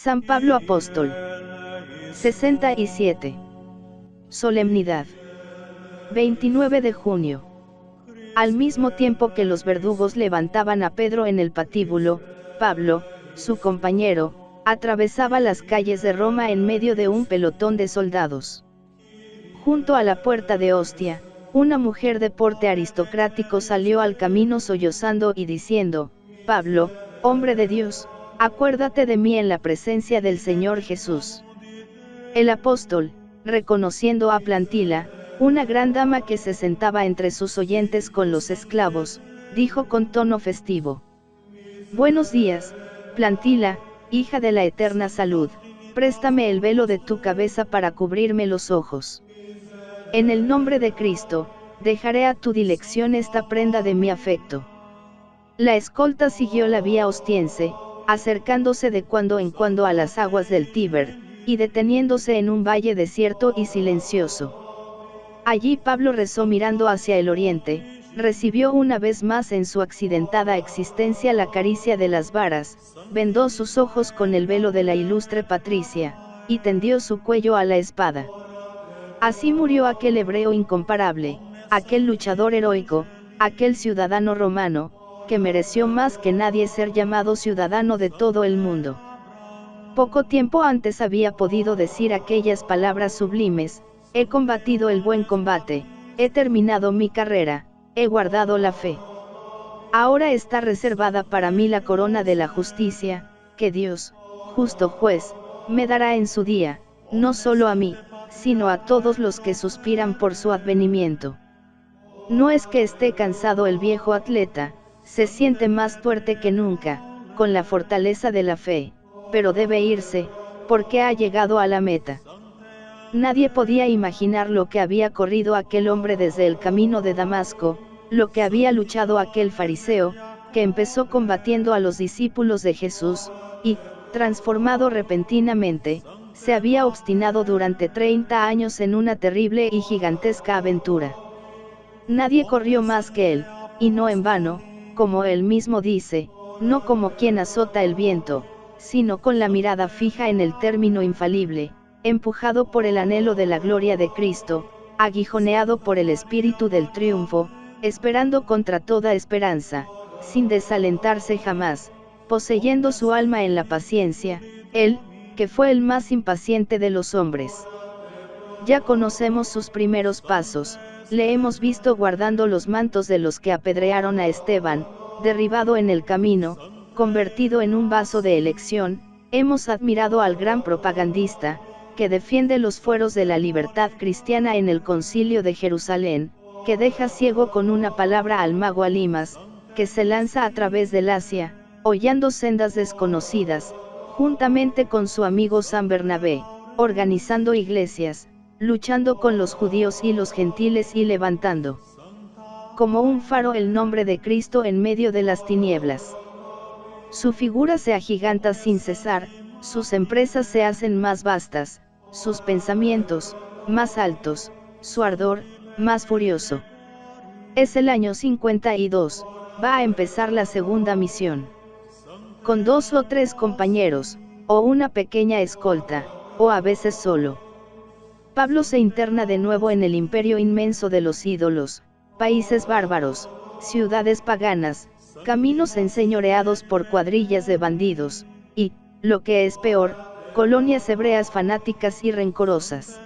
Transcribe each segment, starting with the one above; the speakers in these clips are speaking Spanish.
San Pablo Apóstol. 67. Solemnidad. 29 de junio. Al mismo tiempo que los verdugos levantaban a Pedro en el patíbulo, Pablo, su compañero, atravesaba las calles de Roma en medio de un pelotón de soldados. Junto a la puerta de Ostia, una mujer de porte aristocrático salió al camino sollozando y diciendo: Pablo, hombre de Dios, acuérdate de mí en la presencia del Señor Jesús. El apóstol, reconociendo a Plantila, una gran dama que se sentaba entre sus oyentes con los esclavos, dijo con tono festivo: Buenos días, Plantila, hija de la eterna salud, préstame el velo de tu cabeza para cubrirme los ojos. En el nombre de Cristo, dejaré a tu dilección esta prenda de mi afecto. La escolta siguió la vía ostiense, acercándose de cuando en cuando a las aguas del Tíber, y deteniéndose en un valle desierto y silencioso. Allí Pablo rezó mirando hacia el oriente, recibió una vez más en su accidentada existencia la caricia de las varas, vendó sus ojos con el velo de la ilustre Patricia, y tendió su cuello a la espada. Así murió aquel hebreo incomparable, aquel luchador heroico, aquel ciudadano romano, que mereció más que nadie ser llamado ciudadano de todo el mundo. Poco tiempo antes había podido decir aquellas palabras sublimes: he combatido el buen combate, he terminado mi carrera, he guardado la fe. Ahora está reservada para mí la corona de la justicia, que Dios, justo juez, me dará en su día, no solo a mí, sino a todos los que suspiran por su advenimiento. No es que esté cansado el viejo atleta, se siente más fuerte que nunca, con la fortaleza de la fe, pero debe irse, porque ha llegado a la meta. Nadie podía imaginar lo que había corrido aquel hombre desde el camino de Damasco, lo que había luchado aquel fariseo, que empezó combatiendo a los discípulos de Jesús, y, transformado repentinamente, se había obstinado durante 30 años en una terrible y gigantesca aventura. Nadie corrió más que él, y no en vano, como él mismo dice, no como quien azota el viento, sino con la mirada fija en el término infalible, empujado por el anhelo de la gloria de Cristo, aguijoneado por el espíritu del triunfo, esperando contra toda esperanza, sin desalentarse jamás, poseyendo su alma en la paciencia, él, que fue el más impaciente de los hombres. Ya conocemos sus primeros pasos, le hemos visto guardando los mantos de los que apedrearon a Esteban, derribado en el camino, convertido en un vaso de elección, hemos admirado al gran propagandista, que defiende los fueros de la libertad cristiana en el Concilio de Jerusalén, que deja ciego con una palabra al mago Alimas, que se lanza a través del Asia, hollando sendas desconocidas, juntamente con su amigo San Bernabé, organizando iglesias, luchando con los judíos y los gentiles y levantando como un faro el nombre de Cristo en medio de las tinieblas. Su figura se agiganta sin cesar, sus empresas se hacen más vastas, sus pensamientos, más altos, su ardor, más furioso. Es el año 52, va a empezar la segunda misión. Con 2 o 3 compañeros, o una pequeña escolta, o a veces solo. Pablo se interna de nuevo en el imperio inmenso de los ídolos, países bárbaros, ciudades paganas, caminos enseñoreados por cuadrillas de bandidos, y, lo que es peor, colonias hebreas fanáticas y rencorosas.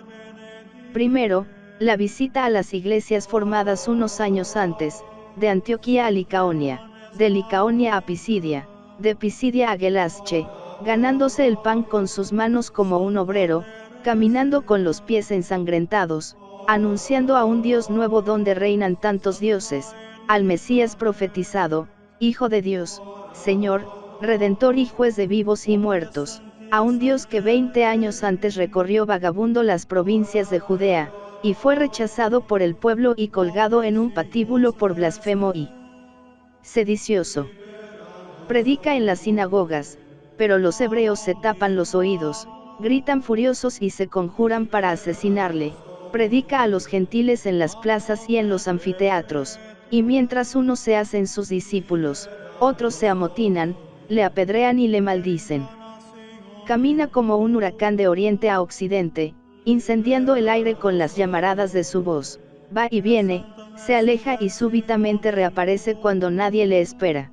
Primero, la visita a las iglesias formadas unos años antes, de Antioquía a Licaonia, de Licaonia a Pisidia, de Pisidia a Gelasche, ganándose el pan con sus manos como un obrero, caminando con los pies ensangrentados, anunciando a un Dios nuevo donde reinan tantos dioses, al Mesías profetizado, Hijo de Dios, Señor, Redentor y Juez de vivos y muertos, a un Dios que 20 años antes recorrió vagabundo las provincias de Judea, y fue rechazado por el pueblo y colgado en un patíbulo por blasfemo y sedicioso. Predica en las sinagogas, pero los hebreos se tapan los oídos, gritan furiosos y se conjuran para asesinarle. Predica a los gentiles en las plazas y en los anfiteatros, y mientras unos se hacen sus discípulos, otros se amotinan, le apedrean y le maldicen. Camina como un huracán de oriente a occidente, incendiando el aire con las llamaradas de su voz, va y viene, se aleja y súbitamente reaparece cuando nadie le espera.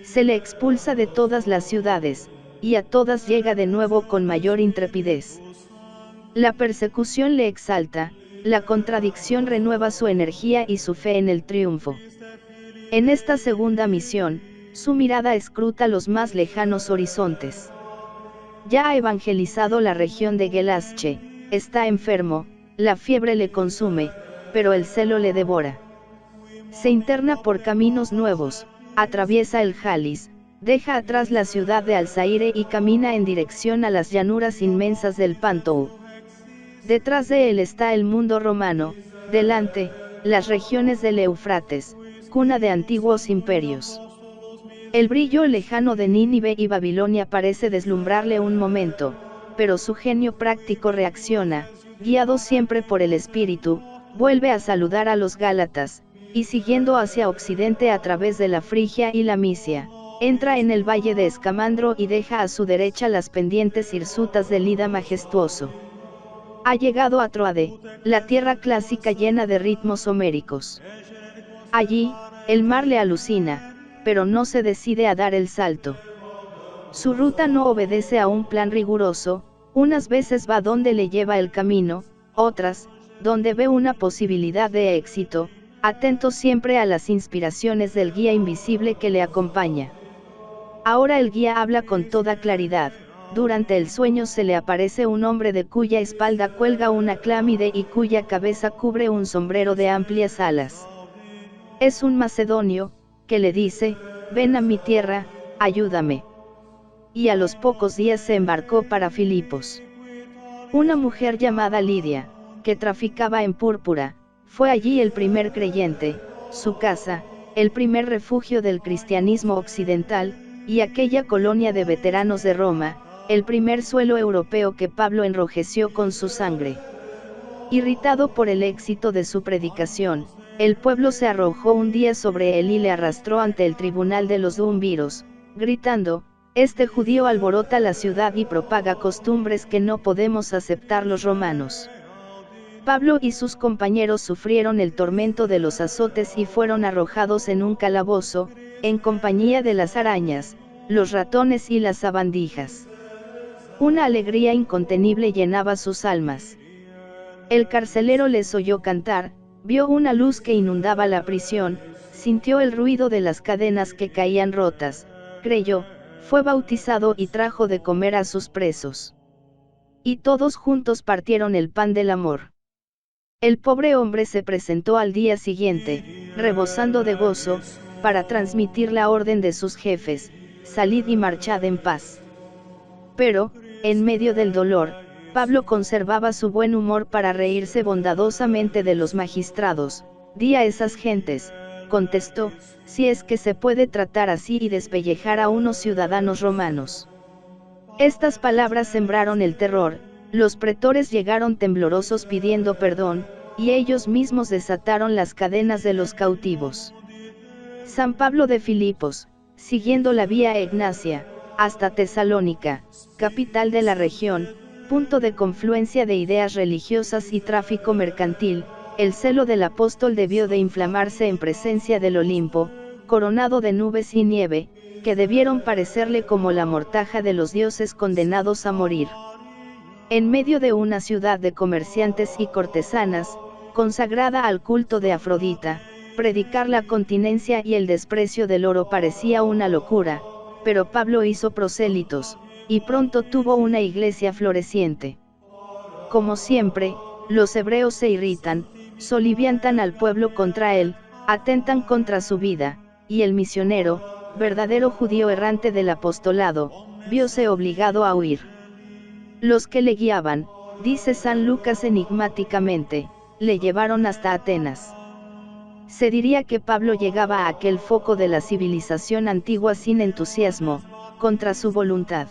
Se le expulsa de todas las ciudades, y a todas llega de nuevo con mayor intrepidez. La persecución le exalta, la contradicción renueva su energía y su fe en el triunfo. En esta segunda misión, su mirada escruta los más lejanos horizontes. Ya ha evangelizado la región de Gelasche, está enfermo, la fiebre le consume, pero el celo le devora. Se interna por caminos nuevos, atraviesa el Jalis, deja atrás la ciudad de Al-Zaire y camina en dirección a las llanuras inmensas del Pantou. Detrás de él está el mundo romano, delante, las regiones del Éufrates, cuna de antiguos imperios. El brillo lejano de Nínive y Babilonia parece deslumbrarle un momento, pero su genio práctico reacciona, guiado siempre por el espíritu, vuelve a saludar a los gálatas, y siguiendo hacia occidente a través de la Frigia y la Misia, entra en el valle de Escamandro y deja a su derecha las pendientes hirsutas del Ida majestuoso. Ha llegado a Troade, la tierra clásica llena de ritmos homéricos. Allí, el mar le alucina, pero no se decide a dar el salto. Su ruta no obedece a un plan riguroso, unas veces va donde le lleva el camino, otras, donde ve una posibilidad de éxito, atento siempre a las inspiraciones del guía invisible que le acompaña. Ahora el guía habla con toda claridad. Durante el sueño se le aparece un hombre de cuya espalda cuelga una clámide y cuya cabeza cubre un sombrero de amplias alas. Es un macedonio, que le dice, ven a mi tierra, ayúdame. Y a los pocos días se embarcó para Filipos. Una mujer llamada Lidia, que traficaba en púrpura, fue allí el primer creyente, su casa, el primer refugio del cristianismo occidental, y aquella colonia de veteranos de Roma, el primer suelo europeo que Pablo enrojeció con su sangre. Irritado por el éxito de su predicación, el pueblo se arrojó un día sobre él y le arrastró ante el tribunal de los duumviros, gritando, este judío alborota la ciudad y propaga costumbres que no podemos aceptar los romanos. Pablo y sus compañeros sufrieron el tormento de los azotes y fueron arrojados en un calabozo, en compañía de las arañas, los ratones y las sabandijas. Una alegría incontenible llenaba sus almas. El carcelero les oyó cantar, vio una luz que inundaba la prisión, sintió el ruido de las cadenas que caían rotas, creyó, fue bautizado y trajo de comer a sus presos. Y todos juntos partieron el pan del amor. El pobre hombre se presentó al día siguiente, rebosando de gozo, para transmitir la orden de sus jefes, salid y marchad en paz. Pero, en medio del dolor, Pablo conservaba su buen humor para reírse bondadosamente de los magistrados. Di a esas gentes, contestó, si es que se puede tratar así y despellejar a unos ciudadanos romanos. Estas palabras sembraron el terror, los pretores llegaron temblorosos pidiendo perdón, y ellos mismos desataron las cadenas de los cautivos. San Pablo de Filipos, siguiendo la vía Egnacia, hasta Tesalónica, capital de la región, punto de confluencia de ideas religiosas y tráfico mercantil, el celo del apóstol debió de inflamarse en presencia del Olimpo, coronado de nubes y nieve, que debieron parecerle como la mortaja de los dioses condenados a morir. En medio de una ciudad de comerciantes y cortesanas, consagrada al culto de Afrodita, predicar la continencia y el desprecio del oro parecía una locura, pero Pablo hizo prosélitos, y pronto tuvo una iglesia floreciente. Como siempre, los hebreos se irritan, soliviantan al pueblo contra él, atentan contra su vida, y el misionero, verdadero judío errante del apostolado, vióse obligado a huir. Los que le guiaban, dice San Lucas enigmáticamente, le llevaron hasta Atenas. Se diría que Pablo llegaba a aquel foco de la civilización antigua sin entusiasmo, contra su voluntad.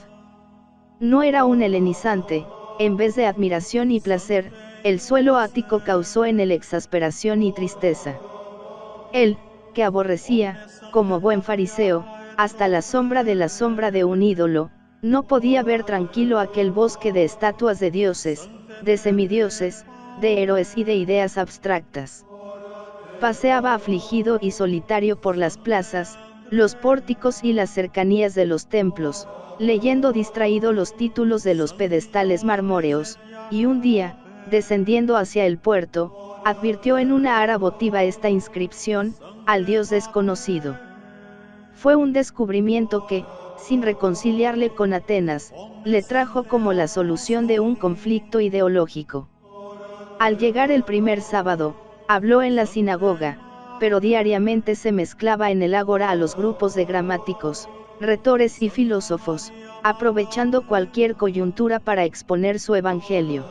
No era un helenizante, en vez de admiración y placer, el suelo ático causó en él exasperación y tristeza. Él, que aborrecía, como buen fariseo, hasta la sombra de un ídolo, No podía ver tranquilo aquel bosque de estatuas de dioses, de semidioses, de héroes y de ideas abstractas. Paseaba afligido y solitario por las plazas, los pórticos y las cercanías de los templos, leyendo distraído los títulos de los pedestales marmóreos, y un día, descendiendo hacia el puerto, advirtió en una ara votiva esta inscripción: al Dios desconocido. Fue un descubrimiento que, sin reconciliarle con Atenas, le trajo como la solución de un conflicto ideológico. Al llegar el primer sábado, habló en la sinagoga, pero diariamente se mezclaba en el ágora a los grupos de gramáticos, retores y filósofos, aprovechando cualquier coyuntura para exponer su evangelio.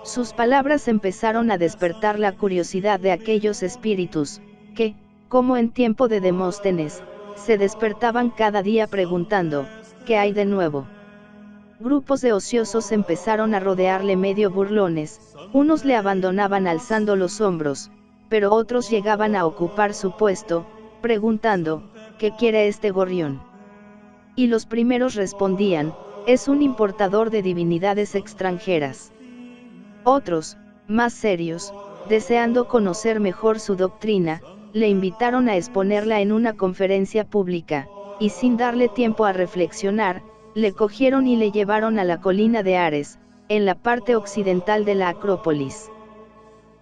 Sus palabras empezaron a despertar la curiosidad de aquellos espíritus, que, como en tiempo de Demóstenes, se despertaban cada día preguntando: ¿qué hay de nuevo? Grupos de ociosos empezaron a rodearle medio burlones, unos le abandonaban alzando los hombros, pero otros llegaban a ocupar su puesto, preguntando: ¿qué quiere este gorrión? Y los primeros respondían: es un importador de divinidades extranjeras. Otros, más serios, deseando conocer mejor su doctrina, le invitaron a exponerla en una conferencia pública, y sin darle tiempo a reflexionar, le cogieron y le llevaron a la colina de Ares, en la parte occidental de la Acrópolis.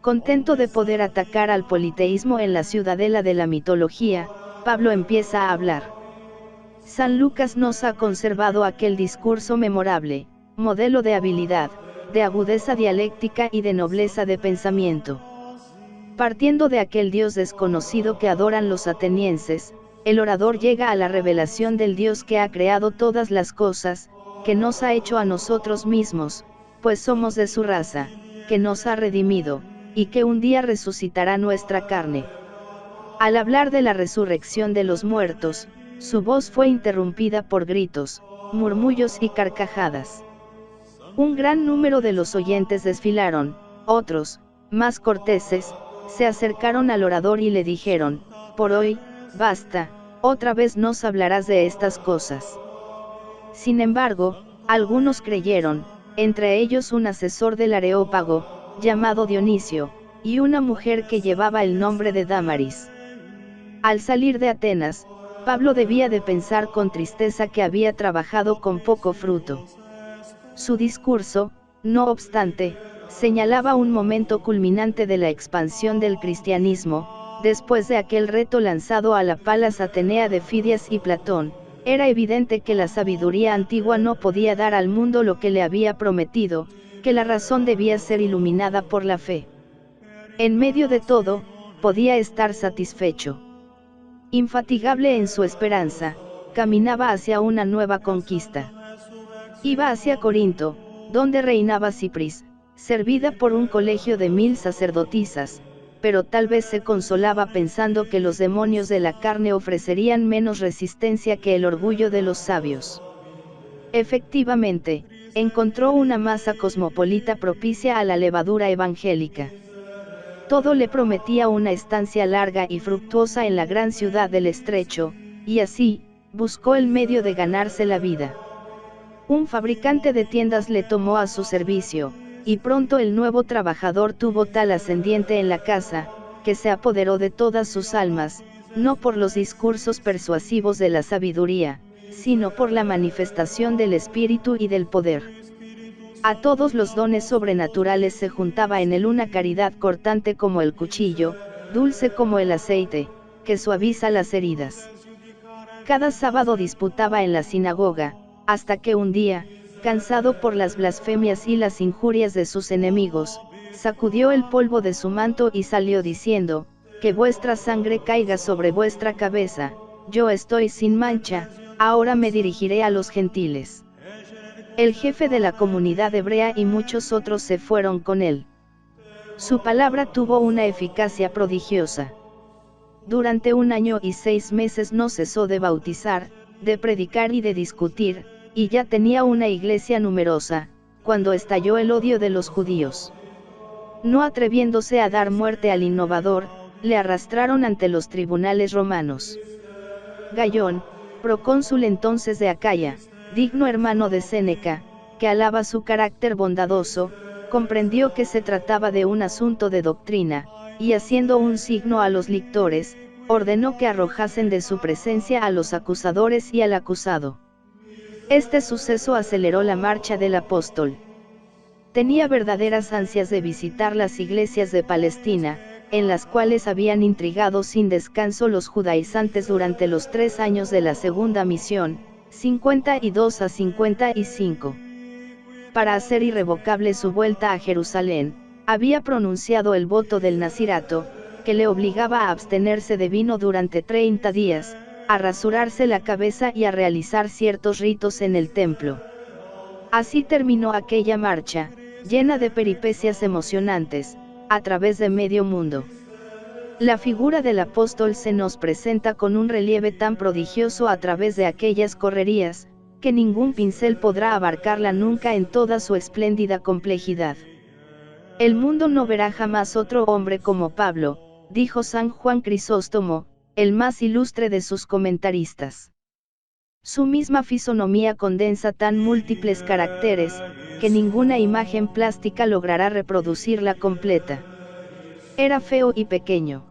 Contento de poder atacar al politeísmo en la ciudadela de la mitología, Pablo empieza a hablar. San Lucas nos ha conservado aquel discurso memorable, modelo de habilidad, de agudeza dialéctica y de nobleza de pensamiento. Partiendo de aquel Dios desconocido que adoran los atenienses, el orador llega a la revelación del Dios que ha creado todas las cosas, que nos ha hecho a nosotros mismos, pues somos de su raza, que nos ha redimido, y que un día resucitará nuestra carne. Al hablar de la resurrección de los muertos, su voz fue interrumpida por gritos, murmullos y carcajadas. Un gran número de los oyentes desfilaron, otros, más corteses, se acercaron al orador y le dijeron: por hoy, basta, otra vez nos hablarás de estas cosas. Sin embargo, algunos creyeron, entre ellos un asesor del Areópago, llamado Dionisio, y una mujer que llevaba el nombre de Dámaris. Al salir de Atenas, Pablo debía de pensar con tristeza que había trabajado con poco fruto. Su discurso, no obstante, señalaba un momento culminante de la expansión del cristianismo. Después de aquel reto lanzado a la Palas Atenea de Fidias y Platón, era evidente que la sabiduría antigua no podía dar al mundo lo que le había prometido, que la razón debía ser iluminada por la fe. En medio de todo, podía estar satisfecho. Infatigable en su esperanza, caminaba hacia una nueva conquista. Iba hacia Corinto, donde reinaba Cipris, servida por un colegio de 1000 sacerdotisas, pero tal vez se consolaba pensando que los demonios de la carne ofrecerían menos resistencia que el orgullo de los sabios. Efectivamente, encontró una masa cosmopolita propicia a la levadura evangélica. Todo le prometía una estancia larga y fructuosa en la gran ciudad del Estrecho, y así, buscó el medio de ganarse la vida. Un fabricante de tiendas le tomó a su servicio, y pronto el nuevo trabajador tuvo tal ascendiente en la casa, que se apoderó de todas sus almas, no por los discursos persuasivos de la sabiduría, sino por la manifestación del espíritu y del poder. A todos los dones sobrenaturales se juntaba en él una caridad cortante como el cuchillo, dulce como el aceite, que suaviza las heridas. Cada sábado disputaba en la sinagoga, hasta que un día, cansado por las blasfemias y las injurias de sus enemigos, sacudió el polvo de su manto y salió diciendo: que vuestra sangre caiga sobre vuestra cabeza, yo estoy sin mancha, ahora me dirigiré a los gentiles. El jefe de la comunidad hebrea y muchos otros se fueron con él. Su palabra tuvo una eficacia prodigiosa. Durante 1 año y 6 meses no cesó de bautizar, de predicar y de discutir, y ya tenía una iglesia numerosa, cuando estalló el odio de los judíos. No atreviéndose a dar muerte al innovador, le arrastraron ante los tribunales romanos. Gayón, procónsul entonces de Acaya, digno hermano de Séneca, que alaba su carácter bondadoso, comprendió que se trataba de un asunto de doctrina, y haciendo un signo a los lictores, ordenó que arrojasen de su presencia a los acusadores y al acusado. Este suceso aceleró la marcha del apóstol. Tenía verdaderas ansias de visitar las iglesias de Palestina, en las cuales habían intrigado sin descanso los judaizantes durante los 3 años de la segunda misión, 52 a 55. Para hacer irrevocable su vuelta a Jerusalén, había pronunciado el voto del nazirato, que le obligaba a abstenerse de vino durante 30 días, a rasurarse la cabeza y a realizar ciertos ritos en el templo. Así terminó aquella marcha, llena de peripecias emocionantes, a través de medio mundo. La figura del apóstol se nos presenta con un relieve tan prodigioso a través de aquellas correrías, que ningún pincel podrá abarcarla nunca en toda su espléndida complejidad. El mundo no verá jamás otro hombre como Pablo, dijo San Juan Crisóstomo, el más ilustre de sus comentaristas. Su misma fisonomía condensa tan múltiples caracteres, que ninguna imagen plástica logrará reproducirla completa. Era feo y pequeño.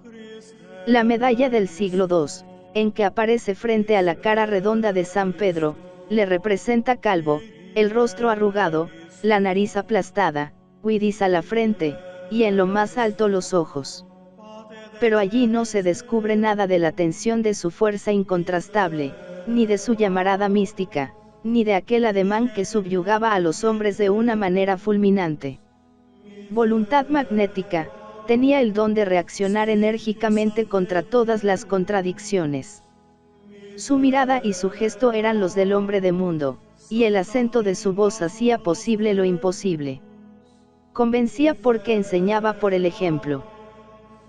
La medalla del siglo II, en que aparece frente a la cara redonda de San Pedro, le representa calvo, el rostro arrugado, la nariz aplastada, huidiza la frente, y en lo más alto los ojos. Pero allí no se descubre nada de la tensión de su fuerza incontrastable, ni de su llamarada mística, ni de aquel ademán que subyugaba a los hombres de una manera fulminante. Voluntad magnética, tenía el don de reaccionar enérgicamente contra todas las contradicciones. Su mirada y su gesto eran los del hombre de mundo, y el acento de su voz hacía posible lo imposible. Convencía porque enseñaba por el ejemplo.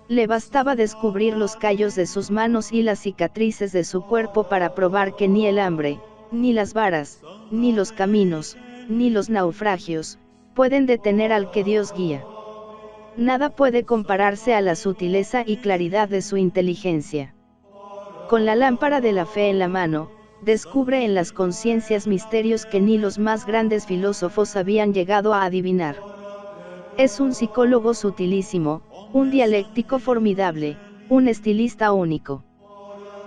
Le bastaba descubrir los callos de sus manos y las cicatrices de su cuerpo para probar que ni el hambre, ni las varas, ni los caminos, ni los naufragios, pueden detener al que Dios guía. Nada puede compararse a la sutileza y claridad de su inteligencia. Con la lámpara de la fe en la mano, descubre en las conciencias misterios que ni los más grandes filósofos habían llegado a adivinar. Es un psicólogo sutilísimo, un dialéctico formidable, un estilista único.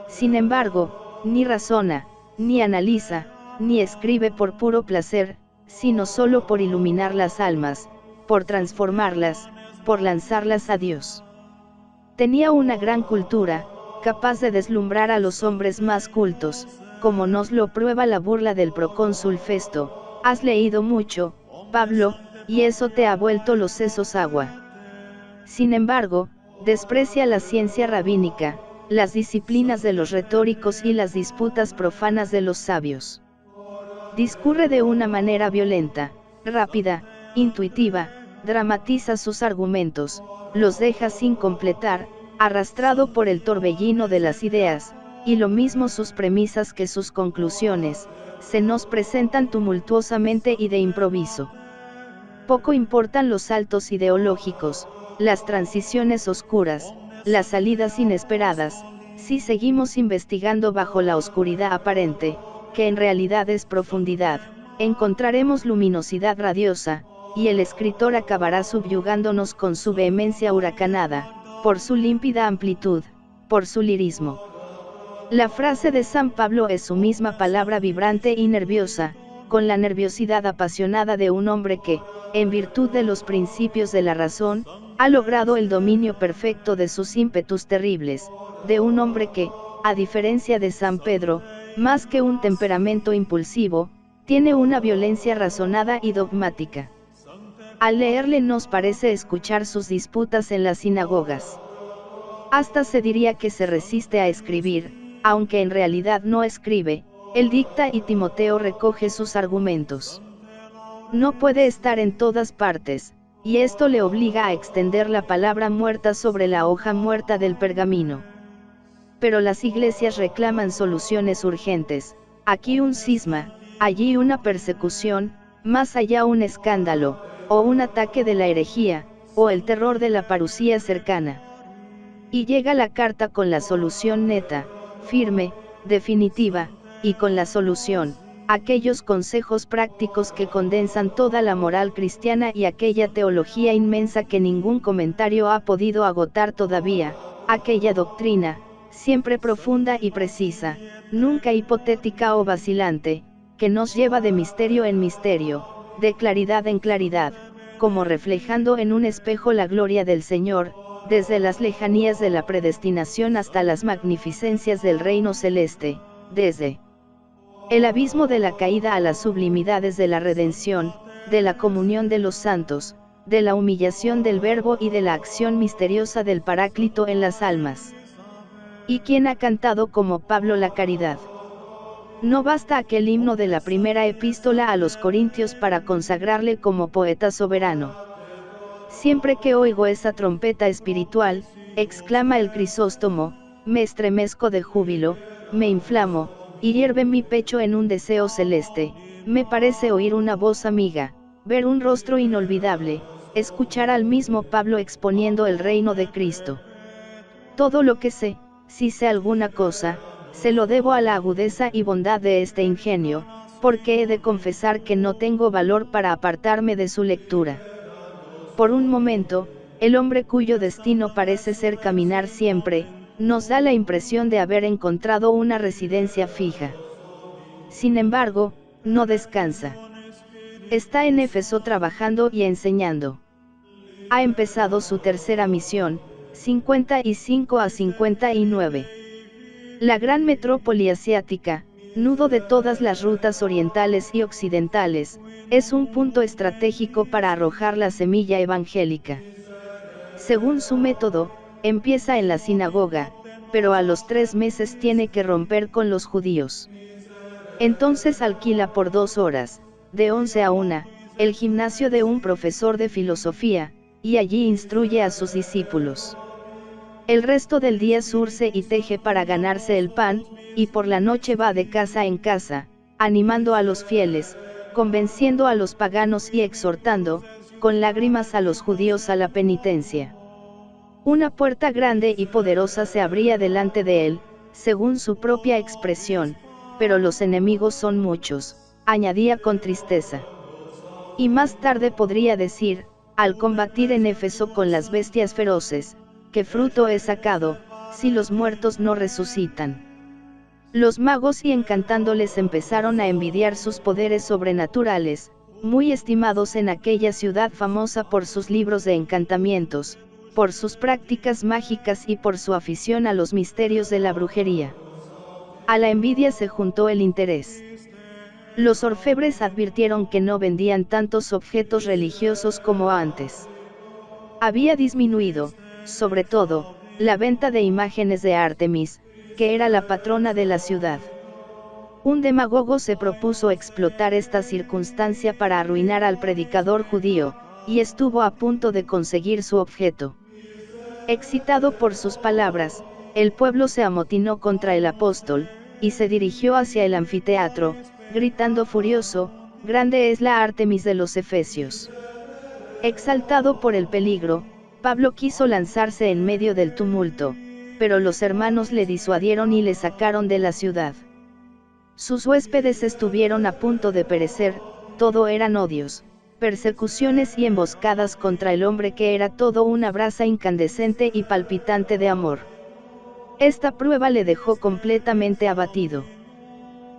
Sin embargo, ni razona, ni analiza, ni escribe por puro placer, sino solo por iluminar las almas, por transformarlas, por lanzarlas a Dios. Tenía una gran cultura, capaz de deslumbrar a los hombres más cultos, como nos lo prueba la burla del procónsul Festo: has leído mucho, Pablo, y eso te ha vuelto los sesos agua. Sin embargo, desprecia la ciencia rabínica, las disciplinas de los retóricos y las disputas profanas de los sabios. Discurre de una manera violenta, rápida, intuitiva, dramatiza sus argumentos, los deja sin completar, arrastrado por el torbellino de las ideas, y lo mismo sus premisas que sus conclusiones, se nos presentan tumultuosamente y de improviso. Poco importan los saltos ideológicos, las transiciones oscuras, las salidas inesperadas, si seguimos investigando bajo la oscuridad aparente, que en realidad es profundidad, encontraremos luminosidad radiosa, y el escritor acabará subyugándonos con su vehemencia huracanada, por su límpida amplitud, por su lirismo. La frase de San Pablo es su misma palabra vibrante y nerviosa, con la nerviosidad apasionada de un hombre que, en virtud de los principios de la razón, ha logrado el dominio perfecto de sus ímpetus terribles, de un hombre que, a diferencia de San Pedro, más que un temperamento impulsivo, tiene una violencia razonada y dogmática. Al leerle nos parece escuchar sus disputas en las sinagogas. Hasta se diría que se resiste a escribir, aunque en realidad no escribe, él dicta y Timoteo recoge sus argumentos. No puede estar en todas partes, y esto le obliga a extender la palabra muerta sobre la hoja muerta del pergamino. Pero las iglesias reclaman soluciones urgentes, aquí un cisma, allí una persecución, más allá un escándalo, o un ataque de la herejía, o el terror de la parusía cercana. Y llega la carta con la solución neta, firme, definitiva, y con la solución, aquellos consejos prácticos que condensan toda la moral cristiana y aquella teología inmensa que ningún comentario ha podido agotar todavía, aquella doctrina, siempre profunda y precisa, nunca hipotética o vacilante, que nos lleva de misterio en misterio, de claridad en claridad, como reflejando en un espejo la gloria del Señor, desde las lejanías de la predestinación hasta las magnificencias del reino celeste, desde el abismo de la caída a las sublimidades de la redención, de la comunión de los santos, de la humillación del Verbo y de la acción misteriosa del Paráclito en las almas. ¿Y quién ha cantado como Pablo la caridad? No basta aquel himno de la primera epístola a los Corintios para consagrarle como poeta soberano. Siempre que oigo esa trompeta espiritual, exclama el Crisóstomo, me estremezco de júbilo, me inflamo, y hierve mi pecho en un deseo celeste, me parece oír una voz amiga, ver un rostro inolvidable, escuchar al mismo Pablo exponiendo el reino de Cristo. Todo lo que sé, si sé alguna cosa, se lo debo a la agudeza y bondad de este ingenio, porque he de confesar que no tengo valor para apartarme de su lectura. Por un momento, el hombre cuyo destino parece ser caminar siempre, nos da la impresión de haber encontrado una residencia fija. Sin embargo, no descansa. Está en Éfeso trabajando y enseñando. Ha empezado su tercera misión, 55 a 59. La gran metrópoli asiática, nudo de todas las rutas orientales y occidentales, es un punto estratégico para arrojar la semilla evangélica. Según su método, empieza en la sinagoga, pero a los 3 meses tiene que romper con los judíos. Entonces alquila por 2 horas, de 11 a 1, el gimnasio de un profesor de filosofía, y allí instruye a sus discípulos. El resto del día surce y teje para ganarse el pan, y por la noche va de casa en casa, animando a los fieles, convenciendo a los paganos y exhortando, con lágrimas a los judíos a la penitencia. Una puerta grande y poderosa se abría delante de él, según su propia expresión, pero los enemigos son muchos, añadía con tristeza. Y más tarde podría decir, al combatir en Éfeso con las bestias feroces, ¿qué fruto he sacado, si los muertos no resucitan? Los magos y encantándoles empezaron a envidiar sus poderes sobrenaturales, muy estimados en aquella ciudad famosa por sus libros de encantamientos, por sus prácticas mágicas y por su afición a los misterios de la brujería. A la envidia se juntó el interés. Los orfebres advirtieron que no vendían tantos objetos religiosos como antes. Había disminuido, sobre todo, la venta de imágenes de Ártemis, que era la patrona de la ciudad. Un demagogo se propuso explotar esta circunstancia para arruinar al predicador judío, y estuvo a punto de conseguir su objeto. Excitado por sus palabras, el pueblo se amotinó contra el apóstol, y se dirigió hacia el anfiteatro, gritando furioso, «Grande es la Ártemis de los Efesios». Exaltado por el peligro, Pablo quiso lanzarse en medio del tumulto, pero los hermanos le disuadieron y le sacaron de la ciudad. Sus huéspedes estuvieron a punto de perecer, todo eran odios, persecuciones y emboscadas contra el hombre que era todo una brasa incandescente y palpitante de amor. Esta prueba le dejó completamente abatido.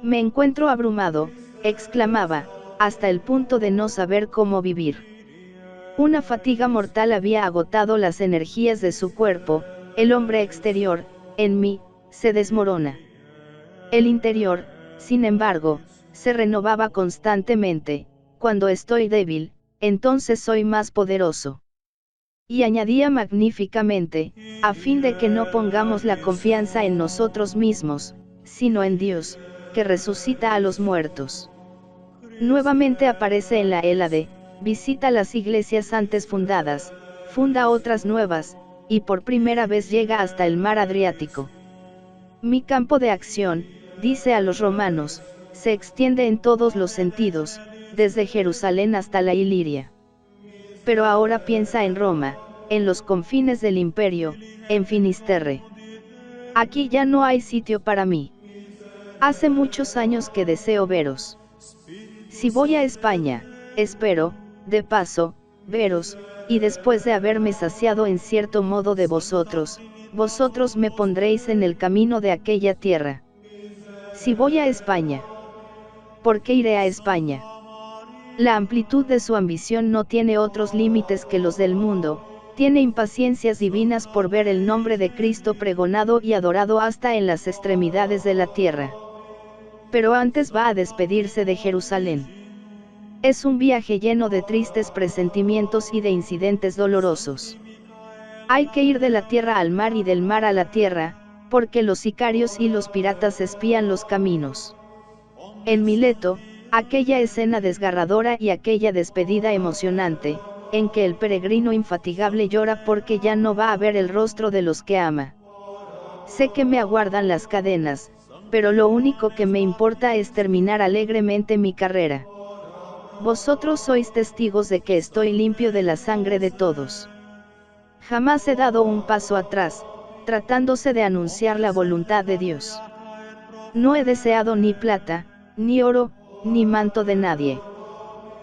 «Me encuentro abrumado», exclamaba, hasta el punto de no saber cómo vivir. Una fatiga mortal había agotado las energías de su cuerpo, el hombre exterior, en mí, se desmorona. El interior, sin embargo, se renovaba constantemente, cuando estoy débil, entonces soy más poderoso. Y añadía magníficamente, a fin de que no pongamos la confianza en nosotros mismos, sino en Dios, que resucita a los muertos. Nuevamente aparece en la Hélade, visita las iglesias antes fundadas, funda otras nuevas, y por primera vez llega hasta el mar Adriático. Mi campo de acción, dice a los romanos, se extiende en todos los sentidos, desde Jerusalén hasta la Iliria. Pero ahora piensa en Roma, en los confines del imperio, en Finisterre. Aquí ya no hay sitio para mí. Hace muchos años que deseo veros. Si voy a España, espero, de paso, veros, y después de haberme saciado en cierto modo de vosotros, vosotros me pondréis en el camino de aquella tierra. Si voy a España, ¿por qué iré a España? La amplitud de su ambición no tiene otros límites que los del mundo, tiene impaciencias divinas por ver el nombre de Cristo pregonado y adorado hasta en las extremidades de la tierra. Pero antes va a despedirse de Jerusalén. Es un viaje lleno de tristes presentimientos y de incidentes dolorosos. Hay que ir de la tierra al mar y del mar a la tierra, porque los sicarios y los piratas espían los caminos. En Mileto, aquella escena desgarradora y aquella despedida emocionante, en que el peregrino infatigable llora porque ya no va a ver el rostro de los que ama. Sé que me aguardan las cadenas, pero lo único que me importa es terminar alegremente mi carrera. Vosotros sois testigos de que estoy limpio de la sangre de todos. Jamás he dado un paso atrás, tratándose de anunciar la voluntad de Dios. No he deseado ni plata, ni oro, ni manto de nadie.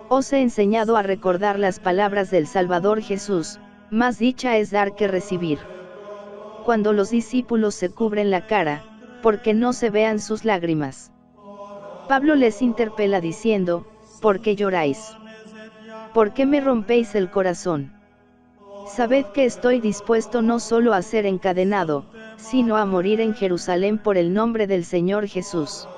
Os he enseñado a recordar las palabras del Salvador Jesús, más dicha es dar que recibir. Cuando los discípulos se cubren la cara, porque no se vean sus lágrimas. Pablo les interpela diciendo, ¿por qué lloráis? ¿Por qué me rompéis el corazón? Sabed que estoy dispuesto no solo a ser encadenado, sino a morir en Jerusalén por el nombre del Señor Jesús.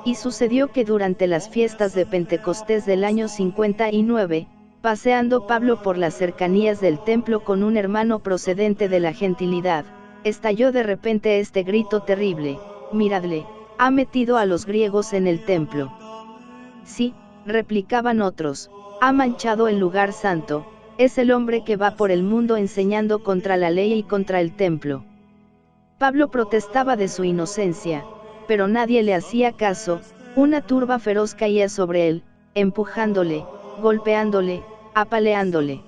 Y sucedió que durante las fiestas de Pentecostés del año 59, paseando Pablo por las cercanías del templo con un hermano procedente de la gentilidad, estalló de repente este grito terrible: miradle, ha metido a los griegos en el templo. Sí, replicaban otros, ha manchado el lugar santo, es el hombre que va por el mundo enseñando contra la ley y contra el templo. Pablo protestaba de su inocencia, pero nadie le hacía caso, una turba feroz caía sobre él, empujándole, golpeándole, apaleándole.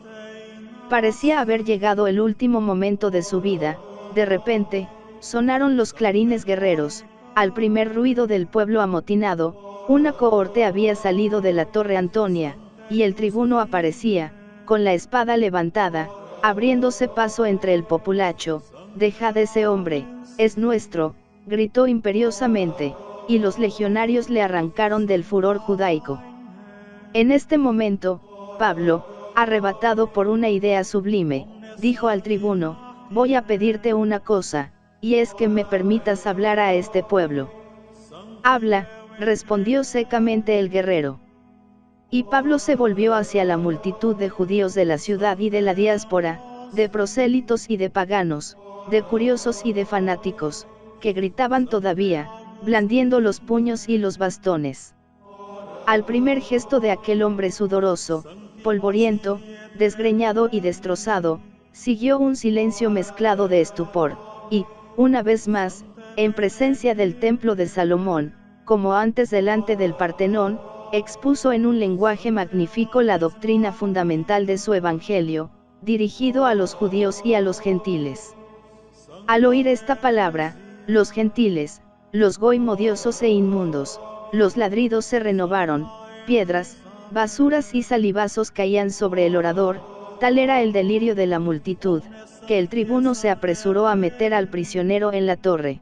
Parecía haber llegado el último momento de su vida. De repente, sonaron los clarines guerreros, al primer ruido del pueblo amotinado, una cohorte había salido de la Torre Antonia, y el tribuno aparecía, con la espada levantada, abriéndose paso entre el populacho. Dejad ese hombre, es nuestro, gritó imperiosamente, y los legionarios le arrancaron del furor judaico. En este momento, Pablo, arrebatado por una idea sublime, dijo al tribuno, voy a pedirte una cosa, y es que me permitas hablar a este pueblo. Habla, respondió secamente el guerrero. Y Pablo se volvió hacia la multitud de judíos de la ciudad y de la diáspora, de prosélitos y de paganos, de curiosos y de fanáticos, que gritaban todavía, blandiendo los puños y los bastones. Al primer gesto de aquel hombre sudoroso, polvoriento, desgreñado y destrozado, siguió un silencio mezclado de estupor, y, una vez más, en presencia del templo de Salomón, como antes delante del Partenón, expuso en un lenguaje magnífico la doctrina fundamental de su evangelio, dirigido a los judíos y a los gentiles. Al oír esta palabra, los gentiles, los goimodiosos e inmundos, los ladridos se renovaron, piedras, basuras y salivazos caían sobre el orador, tal era el delirio de la multitud, que el tribuno se apresuró a meter al prisionero en la torre.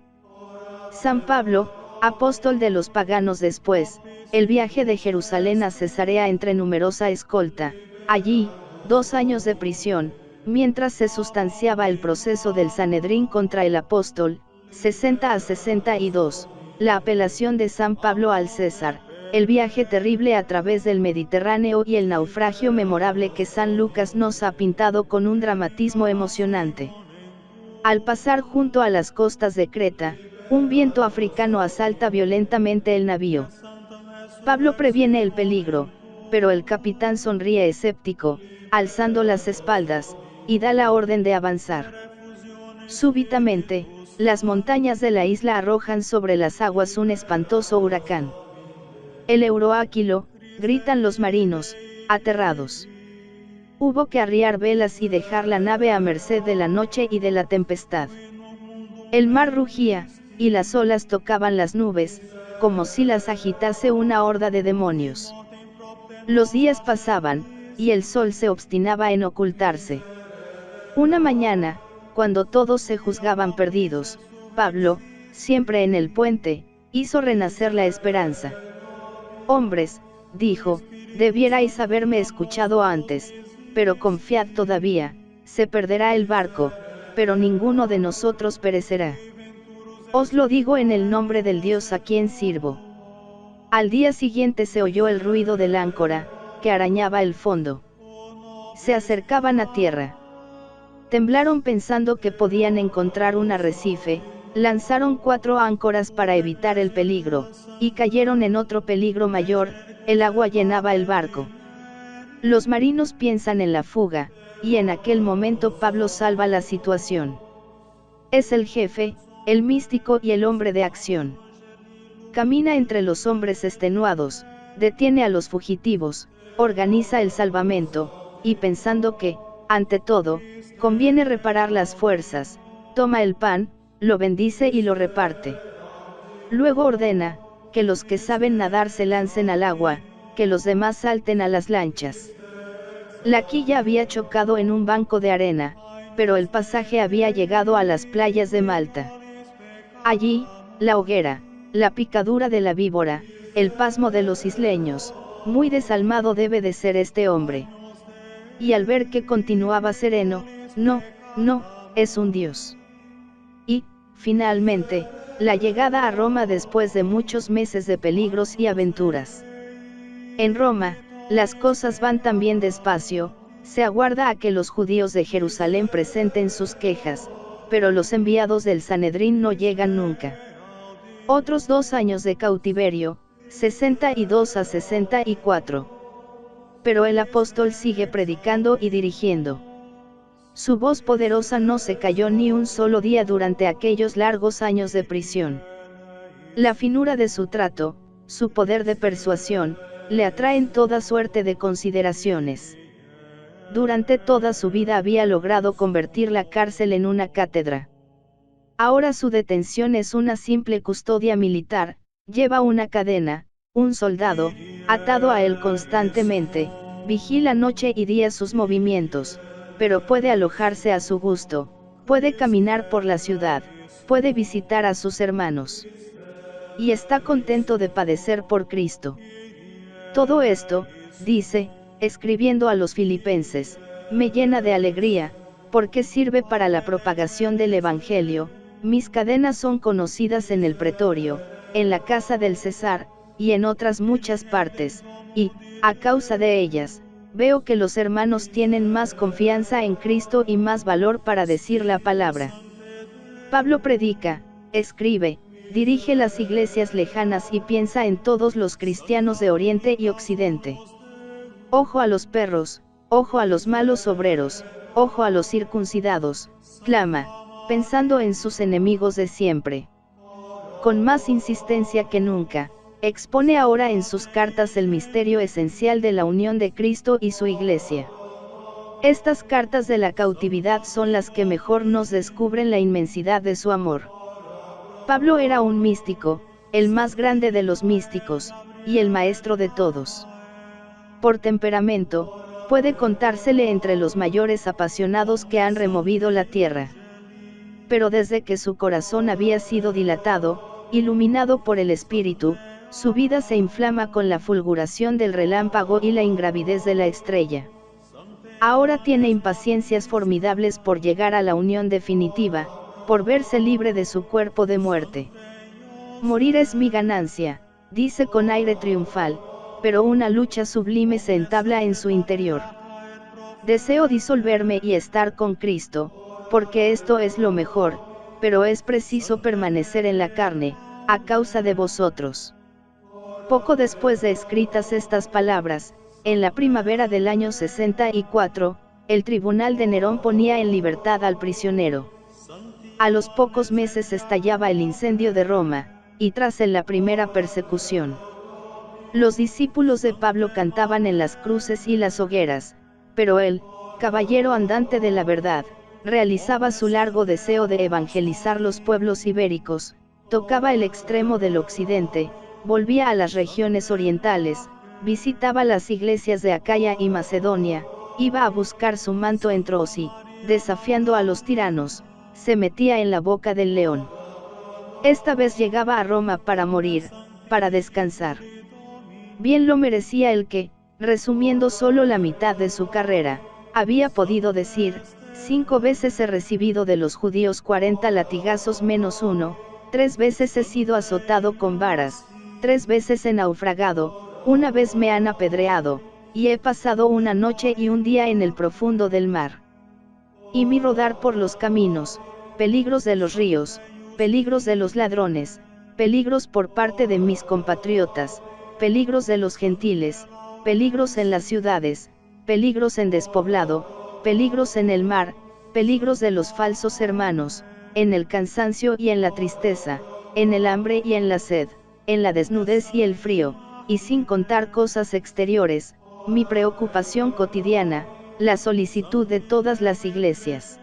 San Pablo, apóstol de los paganos después, el viaje de Jerusalén a Cesarea entre numerosa escolta, allí, 2 años de prisión, mientras se sustanciaba el proceso del Sanedrín contra el apóstol, 60 a 62, la apelación de San Pablo al César, el viaje terrible a través del Mediterráneo y el naufragio memorable que San Lucas nos ha pintado con un dramatismo emocionante. Al pasar junto a las costas de Creta, un viento africano asalta violentamente el navío. Pablo previene el peligro, pero el capitán sonríe escéptico, alzando las espaldas, y da la orden de avanzar. Súbitamente, las montañas de la isla arrojan sobre las aguas un espantoso huracán. El Euroáquilo, gritan los marinos, aterrados. Hubo que arriar velas y dejar la nave a merced de la noche y de la tempestad. El mar rugía, y las olas tocaban las nubes, como si las agitase una horda de demonios. Los días pasaban, y el sol se obstinaba en ocultarse. Una mañana, cuando todos se juzgaban perdidos, Pablo, siempre en el puente, hizo renacer la esperanza. «Hombres», dijo, «debierais haberme escuchado antes, pero confiad todavía, se perderá el barco, pero ninguno de nosotros perecerá. Os lo digo en el nombre del Dios a quien sirvo». Al día siguiente se oyó el ruido del áncora, que arañaba el fondo. Se acercaban a tierra. Temblaron pensando que podían encontrar un arrecife, lanzaron 4 áncoras para evitar el peligro, y cayeron en otro peligro mayor, el agua llenaba el barco. Los marinos piensan en la fuga, y en aquel momento Pablo salva la situación. Es el jefe, el místico y el hombre de acción. Camina entre los hombres extenuados, detiene a los fugitivos, organiza el salvamento, y pensando que, ante todo, conviene reparar las fuerzas, toma el pan, lo bendice y lo reparte. Luego ordena, que los que saben nadar se lancen al agua, que los demás salten a las lanchas. La quilla había chocado en un banco de arena, pero el pasaje había llegado a las playas de Malta. Allí, la hoguera, la picadura de la víbora, el pasmo de los isleños, muy desalmado debe de ser este hombre. Y al ver que continuaba sereno, no, es un dios. Y, finalmente, la llegada a Roma después de muchos meses de peligros y aventuras. En Roma, las cosas van también despacio, se aguarda a que los judíos de Jerusalén presenten sus quejas, pero los enviados del Sanedrín no llegan nunca. Otros 2 años de cautiverio, 62 a 64. Pero el apóstol sigue predicando y dirigiendo. Su voz poderosa no se cayó ni un solo día durante aquellos largos años de prisión. La finura de su trato, su poder de persuasión, le atraen toda suerte de consideraciones. Durante toda su vida había logrado convertir la cárcel en una cátedra. Ahora su detención es una simple custodia militar, lleva una cadena, un soldado, atado a él constantemente, vigila noche y día sus movimientos, pero puede alojarse a su gusto, puede caminar por la ciudad, puede visitar a sus hermanos. Y está contento de padecer por Cristo. Todo esto, dice, escribiendo a los filipenses, me llena de alegría, porque sirve para la propagación del Evangelio. Mis cadenas son conocidas en el pretorio, en la casa del César, y en otras muchas partes, y, a causa de ellas, veo que los hermanos tienen más confianza en Cristo y más valor para decir la palabra. Pablo predica, escribe, dirige las iglesias lejanas y piensa en todos los cristianos de Oriente y Occidente. Ojo a los perros, ojo a los malos obreros, ojo a los circuncidados, clama, pensando en sus enemigos de siempre. Con más insistencia que nunca, expone ahora en sus cartas el misterio esencial de la unión de Cristo y su Iglesia. Estas cartas de la cautividad son las que mejor nos descubren la inmensidad de su amor. Pablo era un místico, el más grande de los místicos, y el maestro de todos. Por temperamento, puede contársele entre los mayores apasionados que han removido la tierra. Pero desde que su corazón había sido dilatado, iluminado por el Espíritu, su vida se inflama con la fulguración del relámpago y la ingravidez de la estrella. Ahora tiene impaciencias formidables por llegar a la unión definitiva, por verse libre de su cuerpo de muerte. Morir es mi ganancia, dice con aire triunfal, pero una lucha sublime se entabla en su interior. Deseo disolverme y estar con Cristo, porque esto es lo mejor, pero es preciso permanecer en la carne, a causa de vosotros. Poco después de escritas estas palabras, en la primavera del año 64, el tribunal de Nerón ponía en libertad al prisionero. A los pocos meses estallaba el incendio de Roma, y tras él la primera persecución. Los discípulos de Pablo cantaban en las cruces y las hogueras, pero él, caballero andante de la verdad, realizaba su largo deseo de evangelizar los pueblos ibéricos, tocaba el extremo del occidente, volvía a las regiones orientales, visitaba las iglesias de Acaya y Macedonia, iba a buscar su manto en Tros y, desafiando a los tiranos, se metía en la boca del león. Esta vez llegaba a Roma para morir, para descansar. Bien lo merecía el que, resumiendo solo la mitad de su carrera, había podido decir: 5 veces he recibido de los judíos 40 latigazos menos uno, 3 veces he sido azotado con varas, 3 veces he naufragado, 1 vez me han apedreado, y he pasado una noche y un día en el profundo del mar. Y mi rodar por los caminos, peligros de los ríos, peligros de los ladrones, peligros por parte de mis compatriotas, peligros de los gentiles, peligros en las ciudades, peligros en despoblado, peligros en el mar, peligros de los falsos hermanos, en el cansancio y en la tristeza, en el hambre y en la sed, en la desnudez y el frío, y sin contar cosas exteriores, mi preocupación cotidiana, la solicitud de todas las iglesias.